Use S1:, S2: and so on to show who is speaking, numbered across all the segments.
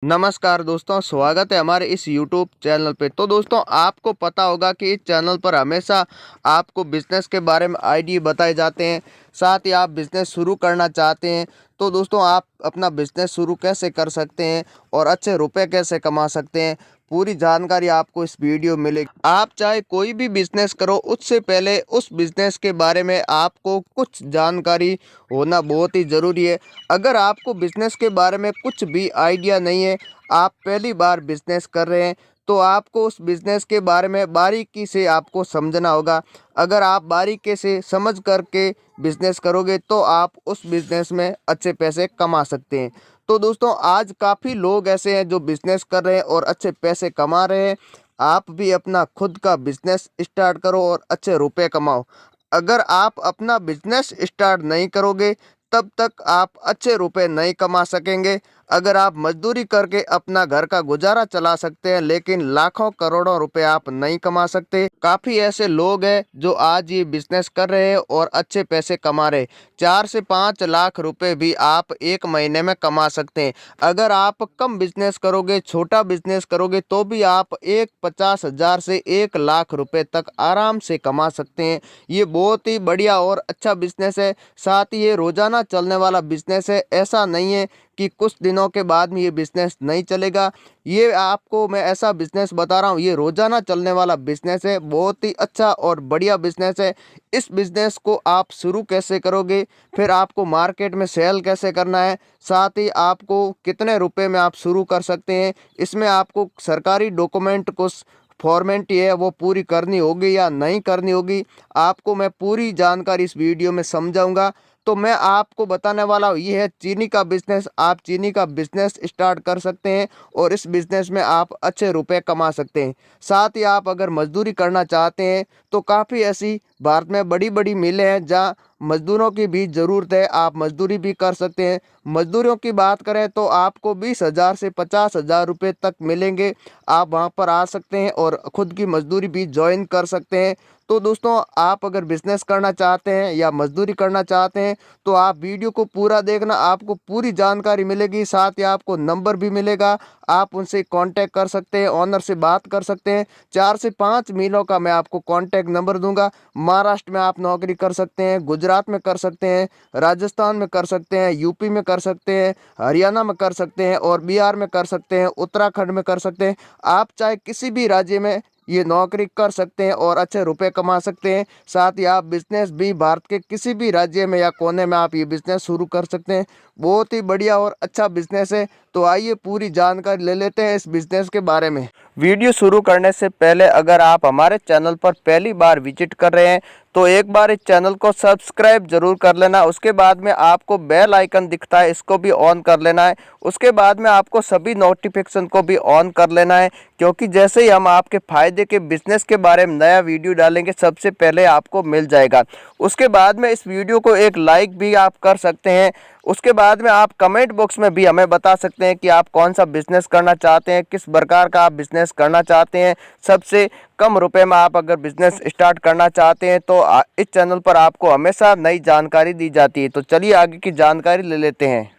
S1: नमस्कार दोस्तों, स्वागत है हमारे इस YouTube चैनल पे। तो दोस्तों, आपको पता होगा कि इस चैनल पर हमेशा आपको बिज़नेस के बारे में आइडिया बताए जाते हैं। साथ ही आप बिज़नेस शुरू करना चाहते हैं तो दोस्तों, आप अपना बिज़नेस शुरू कैसे कर सकते हैं और अच्छे रुपए कैसे कमा सकते हैं, पूरी जानकारी आपको इस वीडियो में मिलेगी। आप चाहे कोई भी बिज़नेस करो, उससे पहले उस बिज़नेस के बारे में आपको कुछ जानकारी होना बहुत ही ज़रूरी है। अगर आपको बिज़नेस के बारे में कुछ भी आइडिया नहीं है, आप पहली बार बिज़नेस कर रहे हैं, तो आपको उस बिज़नेस के बारे में बारीकी से आपको समझना होगा। अगर आप बारीकी से समझ करके बिज़नेस करोगे तो आप उस बिज़नेस में अच्छे पैसे कमा सकते हैं। तो दोस्तों, आज काफ़ी लोग ऐसे हैं जो बिज़नेस कर रहे हैं और अच्छे पैसे कमा रहे हैं। आप भी अपना खुद का बिज़नेस स्टार्ट करो और अच्छे रुपए कमाओ। अगर आप अपना बिज़नेस स्टार्ट नहीं करोगे, तब तक आप अच्छे रुपए नहीं कमा सकेंगे। अगर आप मजदूरी करके अपना घर का गुजारा चला सकते हैं, लेकिन लाखों करोड़ों रुपए आप नहीं कमा सकते। काफ़ी ऐसे लोग हैं जो आज ये बिजनेस कर रहे हैं और अच्छे पैसे कमा रहे हैं। 4 से 5 लाख रुपए भी आप एक महीने में कमा सकते हैं। अगर आप कम बिजनेस करोगे, छोटा बिजनेस करोगे, तो भी आप 50,000 से 1 लाख रुपए तक आराम से कमा सकते हैं। ये बहुत ही बढ़िया और अच्छा बिजनेस है। साथ ही ये रोज़ाना चलने वाला बिजनेस है। ऐसा नहीं है कि कुछ दिनों के बाद में ये बिज़नेस नहीं चलेगा। ये आपको मैं ऐसा बिज़नेस बता रहा हूँ, ये रोज़ाना चलने वाला बिज़नेस है। बहुत ही अच्छा और बढ़िया बिज़नेस है। इस बिज़नेस को आप शुरू कैसे करोगे, फिर आपको मार्केट में सेल कैसे करना है, साथ ही आपको कितने रुपए में आप शुरू कर सकते हैं, इसमें आपको सरकारी डॉक्यूमेंट कुछ फॉर्मेलिटी है वो पूरी करनी होगी या नहीं करनी होगी, आपको मैं पूरी जानकारी इस वीडियो में समझाऊंगा। तो मैं आपको बताने वाला हूँ, ये है चीनी का बिज़नेस। आप चीनी का बिज़नेस स्टार्ट कर सकते हैं और इस बिज़नेस में आप अच्छे रुपए कमा सकते हैं। साथ ही आप अगर मजदूरी करना चाहते हैं तो काफ़ी ऐसी भारत में बड़ी बड़ी मिलें हैं जहाँ मजदूरों की भी ज़रूरत है, आप मजदूरी भी कर सकते हैं। मजदूरों की बात करें तो आपको 20,000 से 50,000 रुपये तक मिलेंगे। आप वहां पर आ सकते हैं और ख़ुद की मजदूरी भी ज्वाइन कर सकते हैं। तो दोस्तों, आप अगर बिज़नेस करना चाहते हैं या मजदूरी करना चाहते हैं तो आप वीडियो को पूरा देखना, आपको पूरी जानकारी मिलेगी। साथ ही आपको नंबर भी मिलेगा, आप उनसे कांटेक्ट कर सकते हैं, ऑनर से बात कर सकते हैं। 4 से 5 मीलों का मैं आपको कांटेक्ट नंबर दूंगा। महाराष्ट्र में आप नौकरी कर सकते हैं, गुजरात में कर सकते हैं, राजस्थान में कर सकते हैं, यूपी में कर सकते हैं, हरियाणा में कर सकते हैं और बिहार में कर सकते हैं, उत्तराखंड में कर सकते हैं। आप चाहे किसी भी राज्य में ये नौकरी कर सकते हैं और अच्छे रुपए कमा सकते हैं। साथ ही आप बिजनेस भी भारत के किसी भी राज्य में या कोने में आप ये बिजनेस शुरू कर सकते हैं। बहुत ही बढ़िया और अच्छा बिजनेस है। तो आइए पूरी जानकारी ले लेते हैं इस बिजनेस के बारे में। वीडियो शुरू करने से पहले अगर आप हमारे चैनल पर पहली बार विजिट कर रहे हैं तो एक बार इस चैनल को सब्सक्राइब जरूर कर लेना। उसके बाद में आपको बेल आइकन दिखता है, इसको भी ऑन कर लेना है। उसके बाद में आपको सभी नोटिफिकेशन को भी ऑन कर लेना है, क्योंकि जैसे ही हम आपके फायदे के बिजनेस के बारे में नया वीडियो डालेंगे सबसे पहले आपको मिल जाएगा। उसके बाद में इस वीडियो को एक लाइक भी आप कर सकते हैं। उसके बाद में आप कमेंट बॉक्स में भी हमें बता सकते हैं कि आप कौन सा बिजनेस करना चाहते हैं, किस प्रकार का आप बिजनेस करना चाहते हैं। सबसे कम रुपए में आप अगर बिजनेस स्टार्ट करना चाहते हैं तो इस चैनल पर आपको हमेशा नई जानकारी दी जाती है। तो चलिए आगे की जानकारी ले लेते हैं।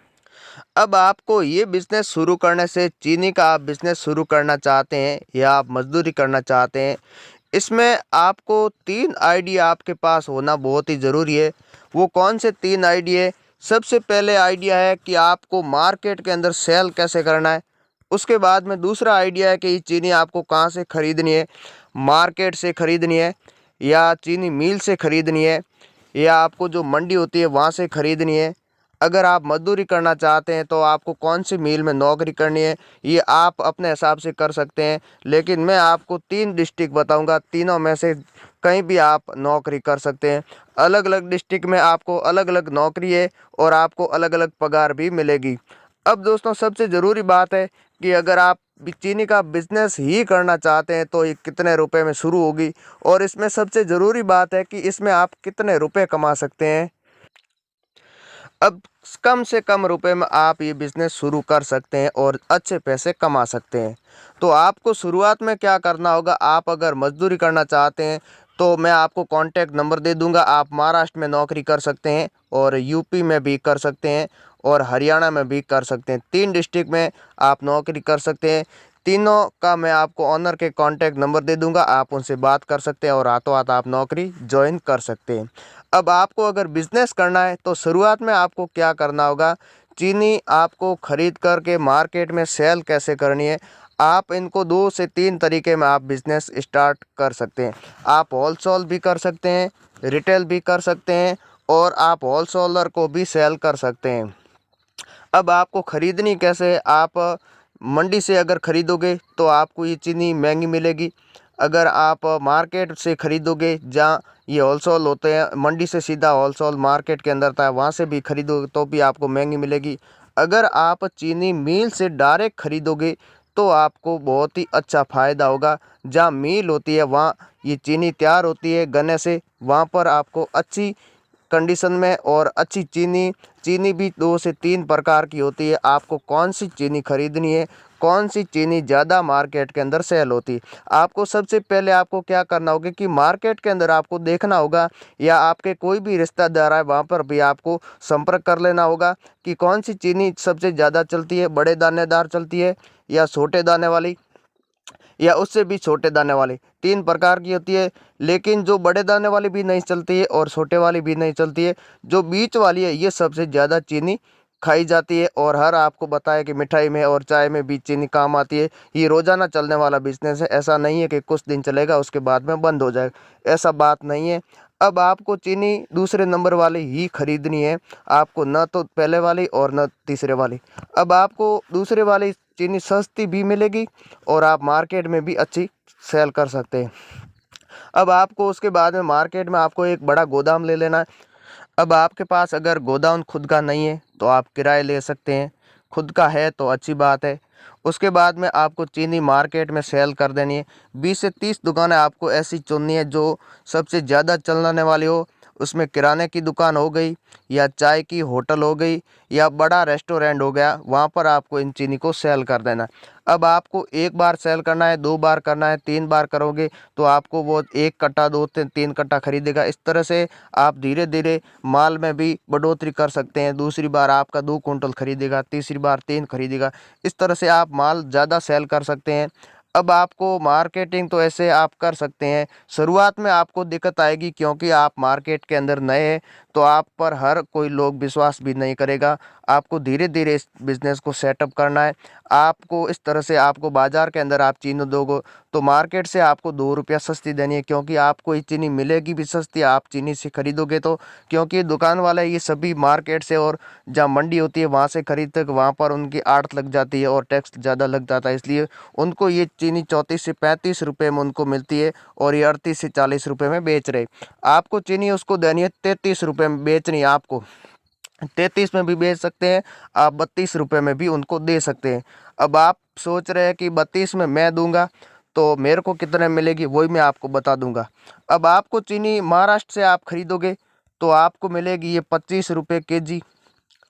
S1: अब आपको ये बिज़नेस शुरू करने से, चीनी का आप बिज़नेस शुरू करना चाहते हैं या आप मजदूरी करना चाहते हैं, इसमें आपको 3 आइडिया आपके पास होना बहुत ही ज़रूरी है। वो कौन से 3 आइडिया? सबसे पहले आइडिया है कि आपको मार्केट के अंदर सेल कैसे करना है। उसके बाद में दूसरा आइडिया है कि ये चीनी आपको कहाँ से ख़रीदनी है, मार्केट से ख़रीदनी है या चीनी मिल से ख़रीदनी है या आपको जो मंडी होती है वहाँ से ख़रीदनी है। अगर आप मजदूरी करना चाहते हैं तो आपको कौन सी मिल में नौकरी करनी है, ये आप अपने हिसाब से कर सकते हैं। लेकिन मैं आपको 3 डिस्ट्रिक्ट बताऊंगा, तीनों में से कहीं भी आप नौकरी कर सकते हैं। अलग अलग डिस्ट्रिक्ट में आपको अलग अलग नौकरी है और आपको अलग अलग पगार भी मिलेगी। अब दोस्तों, सबसे ज़रूरी बात है कि अगर आप चीनी का बिज़नेस ही करना चाहते हैं तो ये कितने रुपए में शुरू होगी, और इसमें सबसे ज़रूरी बात है कि इसमें आप कितने रुपए कमा सकते हैं। अब कम से कम रुपए में आप ये बिज़नेस शुरू कर सकते हैं और अच्छे पैसे कमा सकते हैं। तो आपको शुरुआत में क्या करना होगा, आप अगर मजदूरी करना चाहते हैं तो मैं आपको कॉन्टैक्ट नंबर दे दूंगा। आप महाराष्ट्र में नौकरी कर सकते हैं और यूपी में भी कर सकते हैं और हरियाणा में भी कर सकते हैं। 3 डिस्ट्रिक्ट में आप नौकरी कर सकते हैं। तीनों का मैं आपको ऑनर के कॉन्टैक्ट नंबर दे दूंगा, आप उनसे बात कर सकते हैं और हाथों हाथ आप नौकरी ज्वाइन कर सकते हैं। अब आपको अगर बिजनेस करना है तो शुरुआत में आपको क्या करना होगा, चीनी आपको खरीद करके मार्केट में सेल कैसे करनी है। आप इनको 2 से 3 तरीके में आप बिजनेस स्टार्ट कर सकते हैं। आप होलसेल भी कर सकते हैं, रिटेल भी कर सकते हैं और आप होलसेलर को भी सेल कर सकते हैं। अब आपको खरीदनी कैसे है, आप मंडी से अगर खरीदोगे तो आपको ये चीनी महंगी मिलेगी। अगर आप मार्केट से खरीदोगे जहाँ ये होलसेल होते हैं, मंडी से सीधा होलसेल मार्केट के अंदर था, वहाँ से भी खरीदोगे तो भी आपको महंगी मिलेगी। अगर आप चीनी मिल से डायरेक्ट खरीदोगे तो आपको बहुत ही अच्छा फ़ायदा होगा। जहाँ मिल होती है वहाँ ये चीनी तैयार होती है गन्ने से, वहाँ पर आपको अच्छी कंडीशन में और अच्छी चीनी चीनी भी 2 से 3 प्रकार की होती है। आपको कौन सी चीनी खरीदनी है, कौन सी चीनी ज़्यादा मार्केट के अंदर सेल होती है। आपको सबसे पहले आपको क्या करना होगा कि मार्केट के अंदर आपको देखना होगा या आपके कोई भी रिश्तेदार है वहाँ पर भी आपको संपर्क कर लेना होगा कि कौन सी चीनी सबसे ज़्यादा चलती है, बड़े दानेदार चलती है या छोटे दाने वाली या उससे भी छोटे दाने वाली। 3 प्रकार की होती है, लेकिन जो बड़े दाने वाली भी नहीं चलती है और छोटे वाली भी नहीं चलती है, जो बीच वाली है ये सबसे ज़्यादा चीनी खाई जाती है। और हर आपको बताया कि मिठाई में और चाय में भी चीनी काम आती है। ये रोज़ाना चलने वाला बिजनेस है, ऐसा नहीं है कि कुछ दिन चलेगा उसके बाद में बंद हो जाएगा, ऐसा बात नहीं है। अब आपको चीनी दूसरे नंबर वाली ही खरीदनी है, आपको न तो पहले वाली और न तीसरे वाली। अब आपको दूसरे वाली चीनी सस्ती भी मिलेगी और आप मार्केट में भी अच्छी सेल कर सकते हैं। अब आपको उसके बाद में मार्केट में आपको एक बड़ा गोदाम ले लेना है। अब आपके पास अगर गोदाम खुद का नहीं है तो आप किराए ले सकते हैं, खुद का है तो अच्छी बात है। उसके बाद में आपको चीनी मार्केट में सेल कर देनी है। 20 से 30 दुकानें आपको ऐसी चुननी है जो सबसे ज़्यादा चलने वाली हो। उसमें किराने की दुकान हो गई या चाय की होटल हो गई या बड़ा रेस्टोरेंट हो गया, वहाँ पर आपको इन चीनी को सेल कर देना है। अब आपको एक बार सेल करना है, 2 बार करना है, 3 बार करोगे तो आपको वो 1 कट्टा 2 3 कट्टा खरीदेगा। इस तरह से आप धीरे धीरे माल में भी बढ़ोतरी कर सकते हैं। दूसरी बार आपका 2 कुंटल खरीदेगा, तीसरी बार 3 खरीदेगा। इस तरह से आप माल ज़्यादा सेल कर सकते हैं। अब आपको मार्केटिंग तो ऐसे आप कर सकते हैं। शुरुआत में आपको दिक्कत आएगी क्योंकि आप मार्केट के अंदर नए हैं, तो आप पर हर कोई लोग विश्वास भी नहीं करेगा। आपको धीरे धीरे इस बिज़नेस को सेटअप करना है। आपको इस तरह से आपको बाज़ार के अंदर आप चीनी दोगे तो मार्केट से आपको 2 रुपया सस्ती देनी है, क्योंकि आपको ये चीनी मिलेगी भी सस्ती आप चीनी से खरीदोगे तो। क्योंकि दुकान वाले ये सभी मार्केट से और जहाँ मंडी होती है वहाँ से खरीदते, वहाँ पर उनकी आड़त लग जाती है और टैक्स ज़्यादा लग जाता है, इसलिए उनको ये चीनी 34 से 35 रुपये में उनको मिलती है और ये 38 से 40 रुपये में बेच रहे। आपको चीनी उसको देनी है 33 रुपये में बेचनी है। आपको 33 में भी बेच सकते हैं, आप 32 रुपये में भी उनको दे सकते हैं। अब आप सोच रहे हैं कि 32 में मैं दूंगा तो मेरे को कितने मिलेगी, वही मैं आपको बता दूंगा। अब आपको चीनी महाराष्ट्र से आप खरीदोगे तो आपको मिलेगी ये 25 रुपये केजी।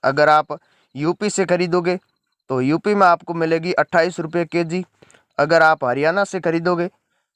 S1: अगर आप यूपी से खरीदोगे तो यूपी में आपको मिलेगी 28 रुपये केजी। अगर आप हरियाणा से खरीदोगे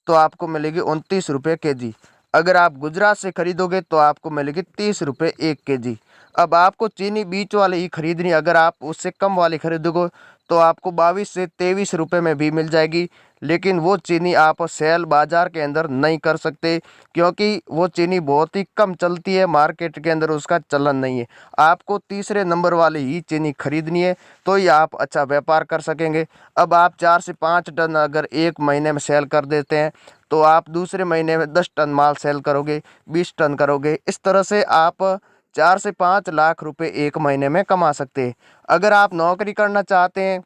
S1: तो आपको मिलेगी 29 रुपये केजी। अगर आप गुजरात से खरीदोगे तो आपको मिलेगी 30 रुपये 1 केजी। अब आपको चीनी बीच वाली ही खरीदनी, अगर आप उससे कम वाली खरीदोगे तो आपको 22 से 23 रुपये में भी मिल जाएगी। लेकिन वो चीनी आप सेल बाज़ार के अंदर नहीं कर सकते, क्योंकि वो चीनी बहुत ही कम चलती है, मार्केट के अंदर उसका चलन नहीं है। आपको तीसरे नंबर वाली ही चीनी खरीदनी है तो ही आप अच्छा व्यापार कर सकेंगे। अब आप 4 से 5 टन अगर एक महीने में सेल कर देते हैं तो आप दूसरे महीने में 10 टन माल सेल करोगे, 20 टन करोगे। इस तरह से आप 4 से 5 लाख रुपए एक महीने में कमा सकते हैं। अगर आप नौकरी करना चाहते हैं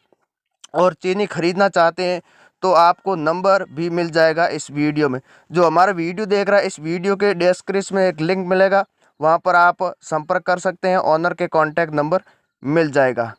S1: और चीनी खरीदना चाहते हैं तो आपको नंबर भी मिल जाएगा इस वीडियो में। जो हमारा वीडियो देख रहा है, इस वीडियो के डिस्क्रिप्शन में एक लिंक मिलेगा, वहाँ पर आप संपर्क कर सकते हैं, ऑनर के कॉन्टैक्ट नंबर मिल जाएगा।